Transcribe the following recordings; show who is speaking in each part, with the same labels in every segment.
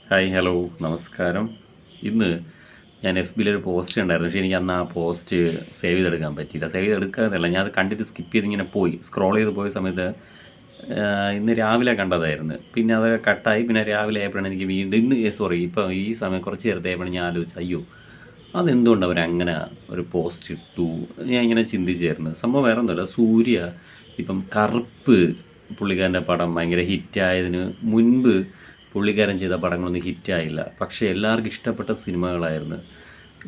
Speaker 1: Hi hello നമസ്കാരം. ഇന്ന് ഞാൻ എഫ് ബിയിലൊരു പോസ്റ്റ് ഉണ്ടായിരുന്നു. പക്ഷേ എനിക്ക് അന്ന് ആ പോസ്റ്റ് സേവ് ചെയ്തെടുക്കാൻ പറ്റിയില്ല. സേവ് ചെയ്തെടുക്കാറില്ല, ഞാൻ അത് കണ്ടിട്ട് സ്കിപ്പ് ചെയ്തിങ്ങനെ പോയി സ്ക്രോൾ ചെയ്ത് പോയ സമയത്ത് ഇന്ന് രാവിലെ കണ്ടതായിരുന്നു. പിന്നെ അത് കട്ടായി. പിന്നെ രാവിലെ ആയപ്പോഴാണ് എനിക്ക് വീണ്ടും ഇപ്പോൾ ഈ സമയം കുറച്ച് നേരത്തെ ആയപ്പോഴാണ് ഞാൻ ആലോചിച്ചത്, അയ്യോ അതെന്തുകൊണ്ട് അവരങ്ങനെ ഒരു പോസ്റ്റ് ഇട്ടു. ഞാൻ ഇങ്ങനെ ചിന്തിച്ചായിരുന്നു. സംഭവം വേറെ ഒന്നുമല്ല, സൂര്യ ഇപ്പം കറുപ്പ് പുള്ളിക്കാരൻ്റെ പടം ഭയങ്കര ഹിറ്റായതിന് മുൻപ് പുള്ളിക്കാരൻ ചെയ്ത പടങ്ങളൊന്നും ഹിറ്റായില്ല. പക്ഷേ എല്ലാവർക്കും ഇഷ്ടപ്പെട്ട സിനിമകളായിരുന്നു.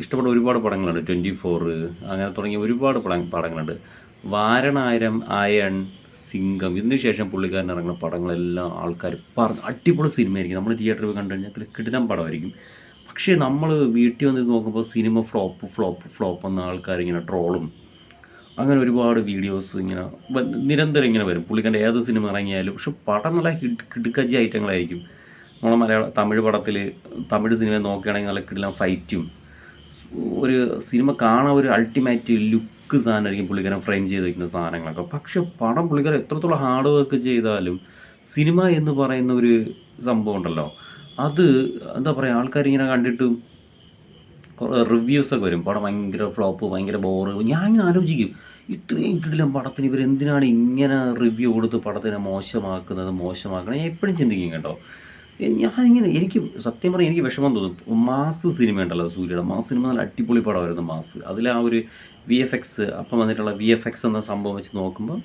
Speaker 1: ഇഷ്ടപ്പെട്ട ഒരുപാട് പടങ്ങളുണ്ട്. 24 അങ്ങനെ തുടങ്ങിയ ഒരുപാട് പടങ്ങളുണ്ട്. വാരണായിരം, അയൺ, സിംഗം, ഇതിന് ശേഷം പുള്ളിക്കാരൻ ഇറങ്ങുന്ന പടങ്ങളെല്ലാം ആൾക്കാർ പറഞ്ഞു അടിപൊളി സിനിമയായിരിക്കും. നമ്മൾ തിയേറ്ററിൽ പോയി കണ്ടു കഴിഞ്ഞാൽ കിടിലം പടമായിരിക്കും. പക്ഷേ നമ്മൾ വീട്ടിൽ വന്ന് നോക്കുമ്പോൾ സിനിമ ഫ്ലോപ്പ് ഫ്ലോപ്പ് ഫ്ലോപ്പ് എന്ന ആൾക്കാരിങ്ങനെ ട്രോളും അങ്ങനെ ഒരുപാട് വീഡിയോസ് ഇങ്ങനെ നിരന്തരം ഇങ്ങനെ വരും. പുള്ളിക്കാരൻ്റെ ഏത് സിനിമ ഇറങ്ങിയാലും പക്ഷെ പടം നല്ല കിടുക്കജി ഐറ്റങ്ങളായിരിക്കും. നമ്മളെ തമിഴ് പടത്തിൽ തമിഴ് സിനിമ നോക്കുകയാണെങ്കിൽ നല്ല കിടിലം ഫൈറ്റും ഒരു സിനിമ കാണാൻ ഒരു അൾട്ടിമേറ്റ് ലുക്ക് സാധനമായിരിക്കും പുള്ളിക്കാരൻ ഫ്രെയിം ചെയ്ത് വയ്ക്കുന്ന സാധനങ്ങളൊക്കെ. പക്ഷെ പടം പുള്ളിക്കാരൻ എത്രത്തോളം ഹാർഡ് വർക്ക് ചെയ്താലും സിനിമ എന്ന് പറയുന്ന ഒരു സംഭവം ഉണ്ടല്ലോ, അത് എന്താ പറയുക, ആൾക്കാരിങ്ങനെ കണ്ടിട്ട് കുറേ റിവ്യൂസൊക്കെ വരും. പടം ഭയങ്കര ഫ്ലോപ്പ്, ഭയങ്കര ബോറ്. ഞാൻ ഇങ്ങനെ ആലോചിക്കും, ഇത്രയും കിടിലം പടത്തിന് ഇവരെന്തിനാണ് ഇങ്ങനെ റിവ്യൂ കൊടുത്ത് പടത്തിനെ മോശമാക്കുന്നത്. ഞാൻ എപ്പോഴും ചിന്തിക്കും കേട്ടോ. ഞാനിങ്ങനെ എനിക്ക് സത്യം പറഞ്ഞാൽ എനിക്ക് വിഷമം തോന്നും. മാസ് സിനിമ ഉണ്ടല്ലോ, സൂര്യയുടെ മാസ് സിനിമ നല്ല അടിപൊളി പടമായിരുന്നു മാസ്. അതിൽ ആ ഒരു VFX, അപ്പം വന്നിട്ടുള്ള VFX എന്ന സംഭവം വെച്ച് നോക്കുമ്പം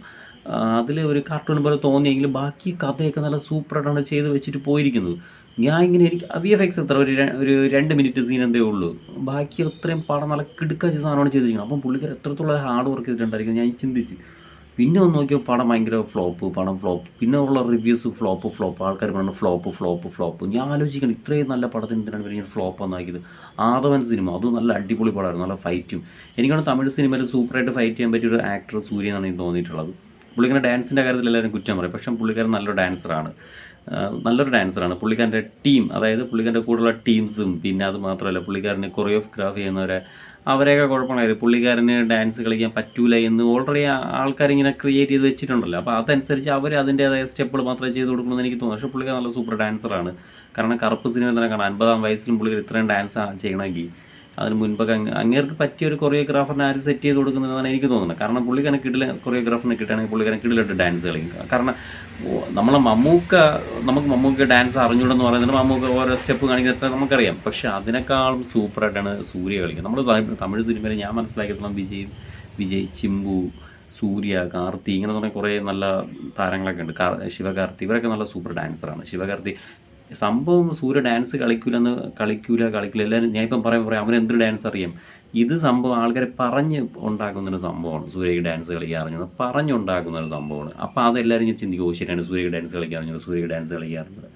Speaker 1: അതിൽ ഒരു കാർട്ടൂൺ പോലെ തോന്നിയെങ്കിലും ബാക്കി കഥയൊക്കെ നല്ല സൂപ്പറായിട്ടാണ് ചെയ്ത് വെച്ചിട്ട് പോയിരിക്കുന്നത്. ഞാൻ ഇങ്ങനെ എനിക്ക് VFX എത്ര ഒരു 2 മിനിറ്റ് സീൻ എന്തേ ഉള്ളൂ, ബാക്കി അത്രയും പടം നല്ല കിടുക്കാച്ച സാധനമാണ് ചെയ്തിരിക്കുന്നത്. അപ്പം പുള്ളിക്കാർ എത്രത്തോളം ഹാർഡ് വർക്ക് ചെയ്തിട്ടുണ്ടായിരിക്കും ഞാൻ ചിന്തിച്ച്. പിന്നെ ഒന്ന് നോക്കിയാൽ പടം ഭയങ്കര പടം ഫ്ലോപ്പ്. പിന്നെ ഉള്ള റിവ്യൂസ് ഫ്ലോപ്പ്, ആൾക്കാർ പറയുന്നത് ഫ്ലോപ്പ്. ഞാൻ ആലോചിക്കണം, ഇത്രയും നല്ല പടത്തിന് എന്തിനാണ് ഇവരിങ്ങനെ ഫ്ലോപ്പ് ഒന്നാക്കിയത്. ആദവൻ സിനിമ അതും നല്ല അടിപൊളി പടമായിരുന്നു, നല്ല ഫൈറ്റും. എനിക്കാണ് തമിഴ് സിനിമയിൽ സൂപ്പറായിട്ട് ഫൈറ്റ് ചെയ്യാൻ പറ്റിയ ഒരു ആക്ടർ സൂര്യ എന്നാണ് എനിക്ക് തോന്നിയിട്ടുള്ളത്. പുള്ളിക്കാരൻ ഡാൻസിൻ്റെ കാര്യത്തിൽ എല്ലാവരും കുറ്റം പറയും, പക്ഷേ പുള്ളിക്കാരൻ നല്ലൊരു ഡാൻസറാണ്. പുള്ളിക്കാരൻ്റെ ടീം, അതായത് പുള്ളിക്കാരൻ്റെ കൂടെയുള്ള ടീംസും, പിന്നെ അത് മാത്രമല്ല പുള്ളിക്കാരന് കൊറിയോഗ്രാഫി ചെയ്യുന്നവരെ അവരെയൊക്കെ കുഴപ്പമായിരുന്നു. പുള്ളിക്കാരന് ഡാൻസ് കളിക്കാൻ പറ്റൂല എന്ന് ഓൾറെഡി ആൾക്കാരിങ്ങനെ ക്രിയേറ്റ് ചെയ്ത് വെച്ചിട്ടുണ്ടല്ലോ. അപ്പോൾ അതനുസരിച്ച് അവർ അതിൻ്റേതായ സ്റ്റെപ്പുകൾ മാത്രമേ ചെയ്ത് കൊടുക്കണമെന്ന് എനിക്ക് തോന്നുന്നു. പക്ഷേ പുള്ളിക്കാരൻ നല്ല സൂപ്പർ ഡാൻസറാണ്. കാരണം കറുപ്പ് സിനിമ തന്നെ കാണാം, 50-ആം വയസ്സിലും പുള്ളിക്കാർ ഇത്രയും ഡാൻസ് ചെയ്യണമെങ്കിൽ അതിന് മുൻപൊക്കെ അങ്ങേർക്ക് പറ്റിയ ഒരു കൊറിയോഗ്രാഫറിനെ ആര് സെറ്റ് ചെയ്ത് കൊടുക്കുന്നതെന്നാണ് എനിക്ക് തോന്നുന്നത്. കാരണം പുള്ളിക്കാരൻ കൊറിയോഗ്രാഫറിനെ കിട്ടുകയാണെങ്കിൽ പുള്ളിക്കാരൻ കിടിലായിട്ട് ഡാൻസ് കളിക്കും. കാരണം നമ്മളെ നമുക്ക് മമ്മൂക്ക ഡാൻസ് അറിഞ്ഞൂടെന്ന് പറയുന്നത്, മമ്മൂക്ക ഓരോ സ്റ്റെപ്പ് കാണിക്കുന്നത് നമുക്കറിയാം. പക്ഷേ അതിനേക്കാളും സൂപ്പറായിട്ടാണ് സൂര്യ കളിക്കുന്നത്. നമ്മൾ തമിഴ് സിനിമയിൽ ഞാൻ മനസ്സിലാക്കിയിട്ടുള്ള വിജയ്, ചിമ്പു, സൂര്യ, കാർത്തി, ഇങ്ങനെ തുടങ്ങിയ കുറേ നല്ല താരങ്ങളൊക്കെ ഉണ്ട്. ശിവകാർത്തി, ഇവരൊക്കെ നല്ല സൂപ്പർ ഡാൻസറാണ്. ശിവകാർത്തി സംഭവം സൂര്യ ഡാൻസ് കളിക്കൂല എല്ലാവരും ഞാൻ ഇപ്പം പറയാം അവനെന്തൊരു ഡാൻസ് അറിയാം. ഇത് സംഭവം ആൾക്കാരെ പറഞ്ഞ് ഉണ്ടാക്കുന്നൊരു സംഭവമാണ്. സൂര്യക്ക് ഡാൻസ് കളിക്കാൻ അറിഞ്ഞത് പറഞ്ഞുണ്ടാക്കുന്ന ഒരു സംഭവമാണ്. അപ്പോൾ അതെല്ലാവരും ഞാൻ ചിന്തിക്കും, ശരിയാണ് സൂര്യക്ക് ഡാൻസ് കളിക്കാൻ അറിഞ്ഞത്.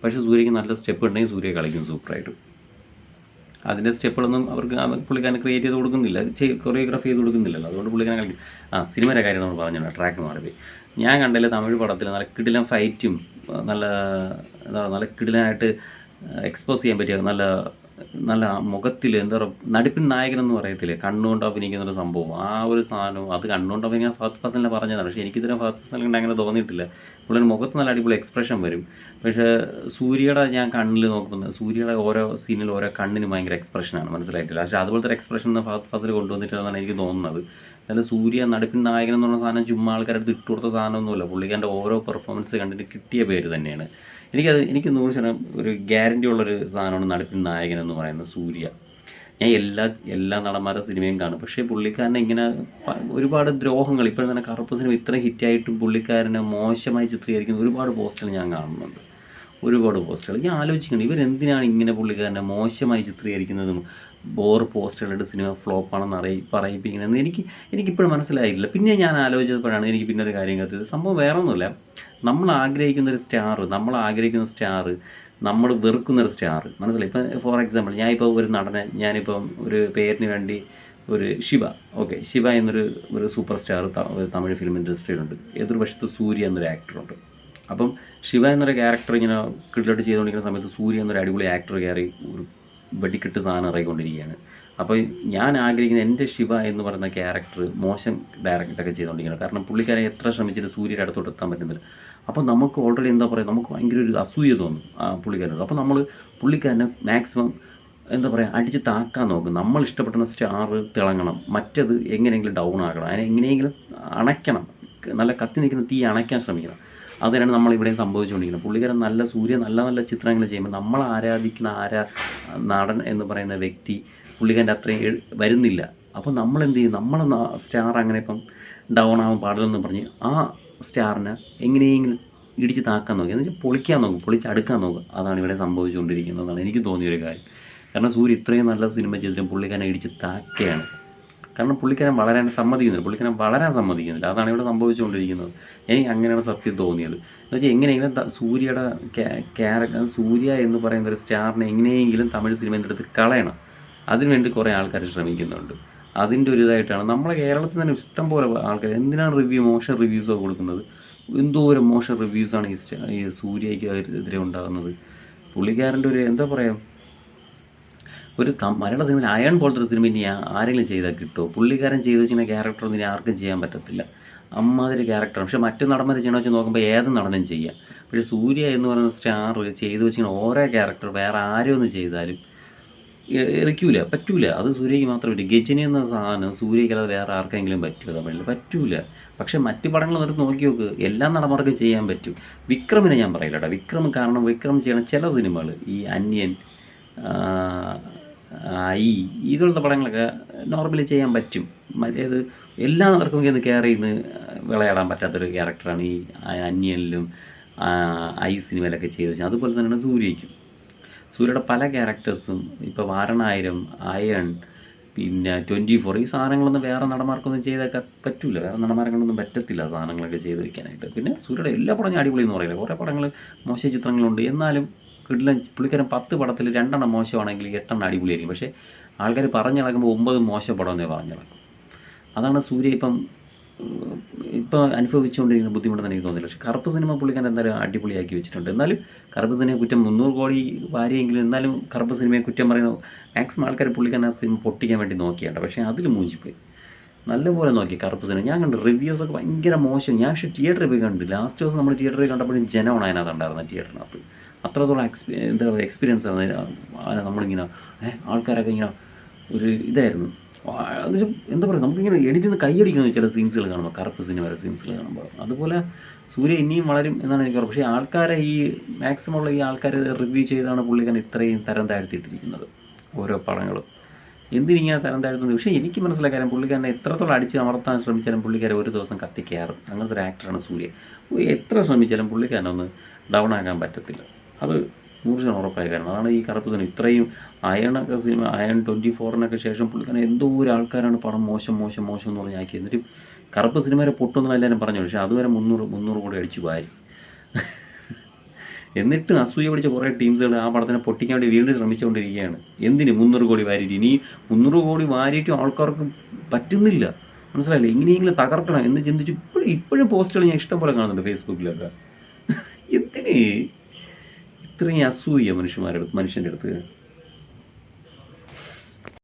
Speaker 1: പക്ഷേ സൂര്യക്ക് നല്ല സ്റ്റെപ്പ് ഉണ്ടെങ്കിൽ സൂര്യ കളിക്കും സൂപ്പറായിട്ട്. അതിൻ്റെ സ്റ്റെപ്പുകളൊന്നും അവർക്ക് പുള്ളിക്കാരൻ ക്രിയേറ്റ് ചെയ്ത് കൊടുക്കുന്നില്ല, കൊറിയോഗ്രാഫി ചെയ്ത് കൊടുക്കുന്നില്ലല്ലോ. അതുകൊണ്ട് പുള്ളിക്കാരൻ കളിക്കും. സിനിമയുടെ കാര്യം നമ്മൾ പറഞ്ഞല്ലോ, ട്രാക്ക് മാറിപ്പോയി. ഞാൻ കണ്ടില്ല തമിഴ് പടത്തിൽ നല്ല കിടിലൻ ഫൈറ്റും നല്ല നല്ല കിടിലനായിട്ട് എക്സ്പോസ് ചെയ്യാൻ പറ്റിയ നല്ല നല്ല മുഖത്തിൽ എന്താ പറയുക, നടിപ്പിൻ നായകനെന്ന് പറയത്തില്ലേ, കണ്ണുകൊണ്ട് അഭിനയിക്കുന്നൊരു സംഭവം. ആ ഒരു സാധനവും അത് കണ്ണുകൊണ്ട് അഭിനയിക്കാൻ ഫഹദ് ഫാസിലിനെ പറഞ്ഞതാണ്. പക്ഷേ എനിക്കിതിനെ ഫഹദ് ഫാസിലിനെ അങ്ങനെ തോന്നിയിട്ടില്ല. പുള്ളിയുടെ മുഖത്ത് നല്ല അടിപൊളി എക്സ്പ്രഷൻ വരും. പക്ഷേ സൂര്യയുടെ ഞാൻ കണ്ണിൽ നോക്കുമ്പോൾ സൂര്യയുടെ ഓരോ സീനിൽ ഓരോ കണ്ണിന് ഭയങ്കര എക്സ്പ്രഷനാണ്, മനസ്സിലായിട്ടില്ല. പക്ഷേ അതുപോലത്തെ ഒരു എക്സ്പ്രഷൻ ഫഹദ് ഫാസിൽ കൊണ്ടുവന്നിട്ടുണ്ടെന്നാണ് എനിക്ക് തോന്നുന്നത്. എന്നാലും സൂര്യ നടിപ്പിൻ നായകൻ എന്ന് പറഞ്ഞ സാധനം ചുമ്മാ ആൾക്കാരുടെ ഇട്ട് കൊടുത്ത സാധനമൊന്നുമില്ല. പുള്ളിക്കാരൻ്റെ ഓരോ പെർഫോമൻസ് കണ്ടിട്ട് കിട്ടിയ പേര് തന്നെയാണ്. എനിക്ക് 100% ഒരു ഗ്യാരണ്ടി ഉള്ളൊരു സാധനമാണ് നടിപ്പിൻ നായകൻ എന്ന് പറയുന്നത് സൂര്യ. ഞാൻ എല്ലാ നടന്മാരുടെ സിനിമയും കാണും. പക്ഷേ പുള്ളിക്കാരനെ ഇങ്ങനെ ഒരുപാട് ദ്രോഹങ്ങൾ, ഇപ്പോഴും തന്നെ കറുപ്പ് സിനിമ ഇത്ര ഹിറ്റായിട്ടും പുള്ളിക്കാരനെ മോശമായി ചിത്രീകരിക്കുന്ന ഒരുപാട് പോസ്റ്റുകൾ ഞാൻ കാണുന്നുണ്ട്. ഞാൻ ആലോചിക്കണം, ഇവരെന്തിനാണ് ഇങ്ങനെ പുള്ളിക്കാരനെ മോശമായി ചിത്രീകരിക്കുന്നതും പോസ്റ്റുകളുടെ സിനിമ ഫ്ലോപ്പാണെന്ന് പറയിപ്പിക്കുന്നതെന്ന് എനിക്കിപ്പോഴും മനസ്സിലായിട്ടില്ല. പിന്നെ ഞാൻ ആലോചിച്ചപ്പോഴാണ് എനിക്ക് പിന്നെ ഒരു കാര്യം കത്തിയത്. സംഭവം വേറെ ഒന്നുമില്ല, നമ്മൾ ആഗ്രഹിക്കുന്ന സ്റ്റാർ നമ്മൾ വെറുക്കുന്നൊരു സ്റ്റാർ, മനസ്സിലായി. ഇപ്പം ഫോർ എക്സാമ്പിൾ ഞാനിപ്പോൾ ഒരു നടനെ, ഞാനിപ്പം ഒരു പേരിന് വേണ്ടി ഒരു ശിവ എന്നൊരു സൂപ്പർ സ്റ്റാർ തമിഴ് ഫിലിം ഇൻഡസ്ട്രിയിലുണ്ട്. എതിർവശത്ത് സൂര്യ എന്നൊരു ആക്ടറുണ്ട്. അപ്പം ശിവ എന്നൊരു ക്യാരക്ടർ ഇങ്ങനെ കിട്ടിലോട്ട് ചെയ്തുകൊണ്ടിരിക്കുന്ന സമയത്ത് സൂര്യ എന്നൊരു അടിപൊളി ആക്ടർ കയറി ഒരു വെടിക്കെട്ട് സാധനം ഇറങ്ങിക്കൊണ്ടിരിക്കുകയാണ്. അപ്പോൾ ഞാൻ ആഗ്രഹിക്കുന്ന എൻ്റെ ശിവ എന്ന് പറയുന്ന ക്യാരക്ടർ മോശം ഡയറക്റ്റൊക്കെ ചെയ്തുകൊണ്ടിരിക്കുകയാണ്. കാരണം പുള്ളിക്കാരെ എത്ര ശ്രമിച്ചിട്ട് സൂര്യയുടെ അടുത്തോട്ട് എത്താൻ പറ്റുന്നില്ല. അപ്പോൾ നമുക്ക് ഓൾറെഡി എന്താ പറയുക, നമുക്ക് ഭയങ്കര ഒരു അസൂയ തോന്നും ആ പുള്ളിക്കാരനോട്. അപ്പോൾ നമ്മൾ പുള്ളിക്കാരനെ മാക്സിമം എന്താ പറയുക അടിച്ച് താക്കാൻ നോക്കും. നമ്മൾ ഇഷ്ടപ്പെടുന്ന സ്റ്റാർ തിളങ്ങണം, മറ്റത് എങ്ങനെയെങ്കിലും ഡൗൺ ആക്കണം, അതിനെ എങ്ങനെയെങ്കിലും അണയ്ക്കണം, നല്ല കത്തി നിൽക്കുന്ന തീ അണയ്ക്കാൻ ശ്രമിക്കണം. അതിനാണ് നമ്മളിവിടെയും സംഭവിച്ചുകൊണ്ടിരിക്കുന്നത്. പുള്ളിക്കാരൻ നല്ല നല്ല നല്ല ചിത്രങ്ങൾ ചെയ്യുമ്പോൾ നമ്മൾ ആരാധിക്കുന്ന നടൻ എന്ന് പറയുന്ന വ്യക്തി പുള്ളിക്കാരൻ്റെ അത്രയും വരുന്നില്ല. അപ്പോൾ നമ്മൾ എന്ത് ചെയ്യും, നമ്മളെ സ്റ്റാർ അങ്ങനെ ഇപ്പം ഡൗൺ ആവാൻ പാടില്ലെന്ന് പറഞ്ഞ് ആ സ്റ്റാറിനെ എങ്ങനെയെങ്കിലും ഇടിച്ച് താക്കാൻ നോക്കുക, എന്ന് വെച്ചാൽ പൊളിക്കാൻ നോക്കും, പൊളിച്ചടുക്കാൻ നോക്കും. അതാണ് ഇവിടെ സംഭവിച്ചുകൊണ്ടിരിക്കുന്നതെന്നാണ് എനിക്ക് തോന്നിയൊരു കാര്യം. കാരണം സൂര്യ ഇത്രയും നല്ല സിനിമ ചെയ്തിട്ടും പുള്ളിക്കാരനെ ഇടിച്ച് താക്കുകയാണ്. കാരണം പുള്ളിക്കാരൻ വളരാൻ സമ്മതിക്കുന്നില്ല. അതാണ് ഇവിടെ സംഭവിച്ചുകൊണ്ടിരിക്കുന്നത്. എനിക്ക് അങ്ങനെയാണ് സത്യം തോന്നിയത്. എന്ന് വെച്ചാൽ എങ്ങനെയെങ്കിലും സൂര്യയുടെ ക്യാരക്ടർ, സൂര്യ എന്ന് പറയുന്ന ഒരു സ്റ്റാറിനെ എങ്ങനെയെങ്കിലും തമിഴ് സിനിമയിൽ എടുത്ത് കളയണം. അതിനുവേണ്ടി കുറേ ആൾക്കാർ ശ്രമിക്കുന്നുണ്ട്. അതിൻ്റെ ഒരു ഇതായിട്ടാണ് നമ്മളെ കേരളത്തിൽ തന്നെ ഇഷ്ടം പോലെ ആൾക്കാർ എന്തിനാണ് മോശം റിവ്യൂസൊക്കെ കൊടുക്കുന്നത്. എന്തോരം മോശം റിവ്യൂസാണ് ഈ സൂര്യയ്ക്ക് എതിരെ ഉണ്ടാകുന്നത്. പുള്ളിക്കാരൻ്റെ ഒരു എന്താ പറയുക, ഒരു മലയാള സിനിമയിൽ അയൺ പോലത്തെ ഒരു സിനിമ ഇനി ആരെങ്കിലും ചെയ്താൽ കിട്ടുമോ? പുള്ളിക്കാരൻ ചെയ്തു വെച്ചിരുന്ന ക്യാരക്ടറൊന്നും ഇനി ആർക്കും ചെയ്യാൻ പറ്റത്തില്ല. അമ്മാതിരി ക്യാരക്ടറാണ്. പക്ഷേ മറ്റു നടന്മാർ ചെയ്യണമെന്ന് വെച്ച് നോക്കുമ്പോൾ ഏത് നടനും ചെയ്യാം. പക്ഷേ സൂര്യ എന്ന് പറയുന്ന സ്റ്റാർ ചെയ്തു വെച്ചിരിക്കുന്ന ഓരോ ക്യാരക്ടർ വേറെ ആരും ഒന്ന് ചെയ്താലും പറ്റൂല. അത് സൂര്യയ്ക്ക് മാത്രമല്ല. ഗജനി എന്ന സാധനം സൂര്യയ്ക്കല്ലാതെ വേറെ ആർക്കെങ്കിലും പറ്റുമോ തമിഴിൽ? പറ്റൂല. പക്ഷേ മറ്റ് പടങ്ങൾ എടുത്ത് നോക്കി നോക്ക്, എല്ലാ നടന്മാർക്കും ചെയ്യാൻ പറ്റും. വിക്രമിനെ ഞാൻ പറയില്ല കേട്ടോ. കാരണം വിക്രം ചെയ്യണ ചില സിനിമകൾ, ഈ അന്യൻ, ഇതുപോലത്തെ പടങ്ങളൊക്കെ നോർമലി ചെയ്യാൻ പറ്റും. മറ്റേത് എല്ലാവർക്കും ഇന്ന് കെയർ ചെയ്യുന്ന വിളയാടാൻ പറ്റാത്തൊരു ക്യാരക്ടറാണ് ഈ അന്യനിലും സിനിമയിലൊക്കെ ചെയ്ത് വെച്ചാൽ. അതുപോലെ തന്നെയാണ് സൂര്യയ്ക്കും. സൂര്യയുടെ പല ക്യാരക്ടേഴ്സും ഇപ്പോൾ വാരണായിരം, അയൺ, പിന്നെ 24 ഈ സാധനങ്ങളൊന്നും വേറെ നടന്മാർക്കൊന്നും ചെയ്തൊക്കെ പറ്റില്ല. വേറെ നടന്മാർക്കൊന്നും പറ്റത്തില്ല സാധനങ്ങളൊക്കെ ചെയ്ത് വയ്ക്കാനായിട്ട്. പിന്നെ സൂര്യയുടെ എല്ലാ പടം അടിപൊളി എന്ന് പറയില്ല. കുറേ പടങ്ങൾ മോശം ചിത്രങ്ങളുണ്ട്. എന്നാലും പുള്ളിക്കാരൻ 10 പടത്തിൽ 2 എണ്ണം മോശമാണെങ്കിൽ 8 എണ്ണം അടിപൊളിയായിരിക്കും. പക്ഷേ ആൾക്കാർ പറഞ്ഞു നടക്കുമ്പോൾ 9 മോശം പടമെന്നേ പറഞ്ഞു നടക്കും. അതാണ് സൂര്യ ഇപ്പോൾ അനുഭവിച്ചുകൊണ്ടിരിക്കുന്ന ബുദ്ധിമുട്ടെന്ന് എനിക്ക് തോന്നില്ല. പക്ഷേ കറുപ്പ് സിനിമ പുള്ളിക്കാരൻ എന്തായാലും അടിപൊളിയാക്കി വെച്ചിട്ടുണ്ട്. എന്നാലും കറുപ്പ് സിനിമയെ കുറ്റം 300 കോടി വാരിയെങ്കിലും എന്നാലും കറുപ്പ് സിനിമയെ കുറ്റം പറയുന്ന മാക്സിമം ആൾക്കാർ പുള്ളിക്കാരൻ ആ സിനിമ പൊട്ടിക്കാൻ വേണ്ടി നോക്കിയാണ്. പക്ഷേ അതിൽ മൂഞ്ചിപ്പോയി. നല്ലപോലെ നോക്കി കറുപ്പ് സിനിമ. ഞാൻ കണ്ടു റിവ്യൂസൊക്കെ ഭയങ്കര മോശം. ഞാൻ പക്ഷേ തിയേറ്ററിൽ പോയി കണ്ടു. ലാസ്റ്റ് ദിവസം നമ്മൾ തിയേറ്ററിൽ കണ്ടപ്പോഴും ജനമാണ് അതിനകത്ത് ഉണ്ടായിരുന്നത്. തിയേറ്ററിനകത്ത് അത്രത്തോളം എന്താ പറയുക എക്സ്പീരിയൻസ് ആണ്. നമ്മളിങ്ങനെ ആൾക്കാരൊക്കെ ഇങ്ങനെ ഒരു ഇതായിരുന്നു. എന്താ പറയുക, നമുക്കിങ്ങനെ എഡിറ്റ് കൈയടിക്കുന്നത് ചില സീൻസുകൾ കാണുമ്പോൾ, കറുപ്പ് സിനിമയുടെ സീൻസുകൾ കാണുമ്പോൾ. അതുപോലെ സൂര്യ ഇനിയും വളരും എന്നാണ് എനിക്ക് പറയുന്നത്. പക്ഷേ ആൾക്കാരെ മാക്സിമം ഉള്ള ഈ ആൾക്കാർ റിവ്യൂ ചെയ്താണ് പുള്ളിക്കാരൻ ഇത്രയും തരം താഴ്ത്തിയിട്ടിരിക്കുന്നത് ഓരോ പടങ്ങളും. എന്തിനിങ്ങനെ തരം താഴ്ത്തുന്നത്? പക്ഷേ എനിക്ക് മനസ്സിലാക്കാൻ പുള്ളിക്കാരനെ എത്രത്തോളം അടിച്ച് അമർത്താൻ ശ്രമിച്ചാലും പുള്ളിക്കാരൻ ഒരു ദിവസം കത്തിക്കയറും. അങ്ങനത്തെ ഒരു ആക്ടറാണ് സൂര്യ. എത്ര ശ്രമിച്ചാലും പുള്ളിക്കാരനൊന്ന് ഡൗൺ ആക്കാൻ പറ്റത്തില്ല. അത് 100% ഉറപ്പായ കാരണം. അതാണ് ഈ കറുപ്പ് സിനിമ ഇത്രയും അയണൊക്കെ സിനിമ, അയൺ 24-നൊക്കെ ശേഷം പുള്ളിക്കാരൻ എന്തോ ഒരു ആൾക്കാരാണ് പടം മോശം എന്ന് പറഞ്ഞ് ആക്കി. എന്നിട്ട് കറുപ്പ് സിനിമയുടെ പൊട്ടൊന്നും എല്ലാവരും പറഞ്ഞു. പക്ഷേ അതുവരെ 300 കോടി അടിച്ചു വാരി. എന്നിട്ട് അസൂയ പിടിച്ച കുറേ ടീംസുകൾ ആ പടത്തിനെ പൊട്ടിക്കാൻ വേണ്ടി വീണ്ടും ശ്രമിച്ചുകൊണ്ടിരിക്കുകയാണ്. എന്തിന് 300 കോടി വാരിയിട്ട്? ഇനി 300 കോടി വാരിയിട്ടും ആൾക്കാർക്ക് പറ്റുന്നില്ല. മനസ്സിലായില്ലേ? എങ്ങനെയെങ്കിലും തകർക്കണം എന്ന് ചിന്തിച്ച് ഇപ്പോഴും പോസ്റ്റുകൾ ഞാൻ ഇഷ്ടം പോലെ കാണുന്നുണ്ട് ഫേസ്ബുക്കിലൊക്കെ. എന്തിന് ഇത്രയും അസൂയ മനുഷ്യൻ്റെ അടുത്ത്?